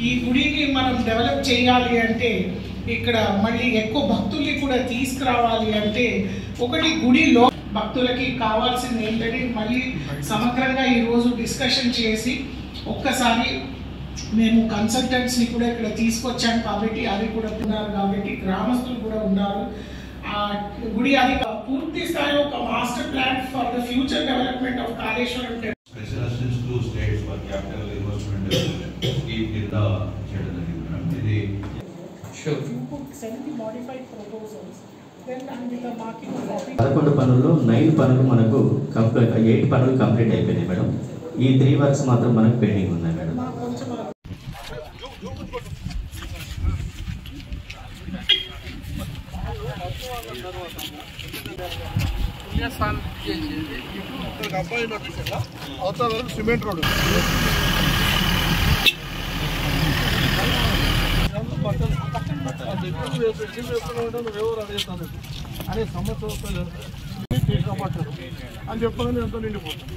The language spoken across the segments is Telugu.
ఈ గుడిని మనం డెవలప్ చేయాలి అంటే ఇక్కడ మళ్ళీ ఎక్కువ భక్తుల్ని కూడా తీసుకురావాలి అంటే ఒకటి గుడిలో భక్తులకి కావాల్సింది ఏంటంటే మళ్ళీ సమగ్రంగా ఈరోజు డిస్కషన్ చేసి ఒక్కసారి మేము కన్సల్టెంట్స్ని కూడా ఇక్కడ తీసుకొచ్చాం కాబట్టి అవి కూడా ఉన్నారు కాబట్టి గ్రామస్తులు కూడా ఉన్నారు. గుడి అది పూర్తి స్థాయిలో ఒక master plan for the future development of Kaleshwaram special assistants to states for capital investment scheme కింద చేయడం జరిగింది. ఇది పదకొండు పనుల్లో 9 పనులు మనకు 8 పనులు కంప్లీట్ అయిపోయినాయి మేడం. ఈ 3 వర్క్స్ మాత్రం మనకు పెండింగ్ ఉన్నాయి మేడం. సిమెంట్ రోడ్ అనే సమస్య తీసుకోమంటారు అని చెప్పగానే ఎంతో నిండిపోతుంది.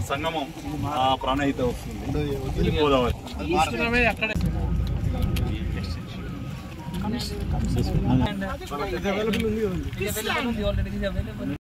సంగమం ప్రాణహిత వస్తుంది గోదావరి